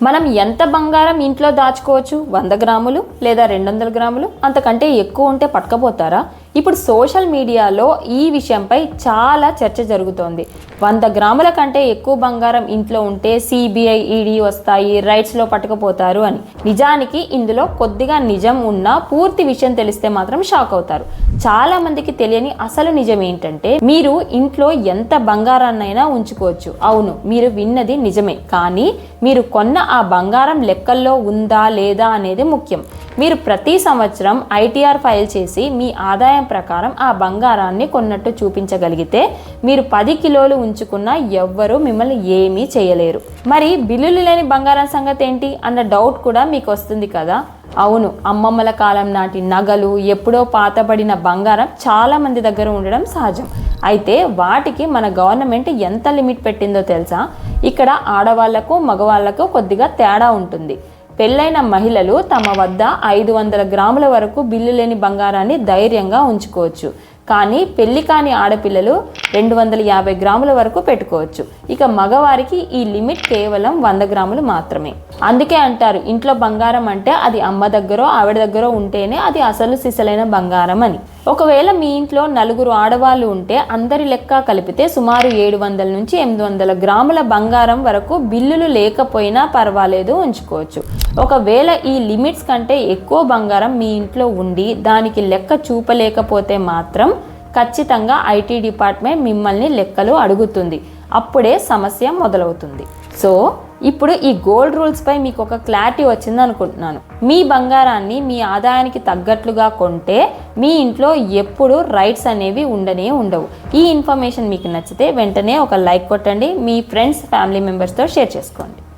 మనం ఎంత బంగారం ఇంట్లో దాచుకోవచ్చు? 100 గ్రాములు లేదా 200 గ్రాములు? అంతకంటే ఎక్కువ ఉంటే పట్టుకపోతారా? ఇప్పుడు సోషల్ మీడియాలో ఈ విషయంపై చాలా చర్చ జరుగుతోంది. 100 గ్రాముల కంటే ఎక్కువ బంగారం ఇంట్లో ఉంటే సిబిఐ, ఈడీ వస్తాయి, రైట్స్లో పట్టుకుపోతారు అని. నిజానికి ఇందులో కొద్దిగా నిజం ఉన్నా పూర్తి విషయం తెలిస్తే మాత్రం షాక్ అవుతారు. చాలా మందికి తెలియని అసలు నిజం ఏంటంటే, మీరు ఇంట్లో ఎంత బంగారాన్నైనా ఉంచుకోవచ్చు. అవును, మీరు విన్నది నిజమే. కానీ మీరు కొన్న ఆ బంగారం లెక్కల్లో ఉందా లేదా అనేది ముఖ్యం. మీరు ప్రతి సంవత్సరం ఐటీఆర్ ఫైల్ చేసి మీ ఆదాయం ప్రకారం ఆ బంగారాన్ని కొన్నట్టు చూపించగలిగితే మీరు 10 కిలోలు ఉంచుకున్నా ఎవ్వరూ మిమ్మల్ని ఏమీ చేయలేరు. మరి బిల్లులు లేని బంగారం సంగతి ఏంటి అన్న డౌట్ కూడా మీకు వస్తుంది కదా. అవును, అమ్మమ్మల కాలం నాటి నగలు, ఎప్పుడో పాతబడిన బంగారం చాలా మంది దగ్గర ఉండడం సహజం. అయితే వాటికి మన గవర్నమెంట్ ఎంత లిమిట్ పెట్టిందో తెలుసా? ఇక్కడ ఆడవాళ్లకు మగవాళ్లకు కొద్దిగా తేడా ఉంటుంది. పెళ్ళైన మహిళలు తమ వద్ద 500 గ్రాముల వరకు బిల్లు లేని బంగారాన్ని ధైర్యంగా ఉంచుకోవచ్చు. కానీ పెళ్లి కాని ఆడపిల్లలు 250 గ్రాముల వరకు పెట్టుకోవచ్చు. ఇక మగవారికి ఈ లిమిట్ కేవలం 100 గ్రాములు మాత్రమే. అందుకే అంటారు, ఇంట్లో బంగారం అంటే అది అమ్మ దగ్గరో ఆవిడ దగ్గర ఉంటేనే అది అసలు సిసలైన బంగారం అని. ఒకవేళ మీ ఇంట్లో 4 ఆడవాళ్ళు ఉంటే అందరి లెక్క కలిపితే సుమారు 700 నుంచి 800 గ్రాముల బంగారం వరకు బిల్లులు లేకపోయినా పర్వాలేదు, ఉంచుకోవచ్చు. ఒకవేళ ఈ లిమిట్స్ కంటే ఎక్కువ బంగారం మీ ఇంట్లో ఉండి దానికి లెక్క చూపలేకపోతే మాత్రం ఖచ్చితంగా ఐటీ డిపార్ట్మెంట్ మిమ్మల్ని లెక్కలు అడుగుతుంది. అప్పుడే సమస్య మొదలవుతుంది. సో ఇప్పుడు ఈ గోల్డ్ రూల్స్ పై మీకు ఒక క్లారిటీ వచ్చింది అనుకుంటున్నాను. మీ బంగారాన్ని మీ ఆదాయానికి తగ్గట్లుగా కొంటే మీ ఇంట్లో ఎప్పుడు రైట్స్ అనేవి ఉండవు. ఈ ఇన్ఫర్మేషన్ మీకు నచ్చితే వెంటనే ఒక లైక్ కొట్టండి, మీ ఫ్రెండ్స్ ఫ్యామిలీ మెంబర్స్తో షేర్ చేసుకోండి.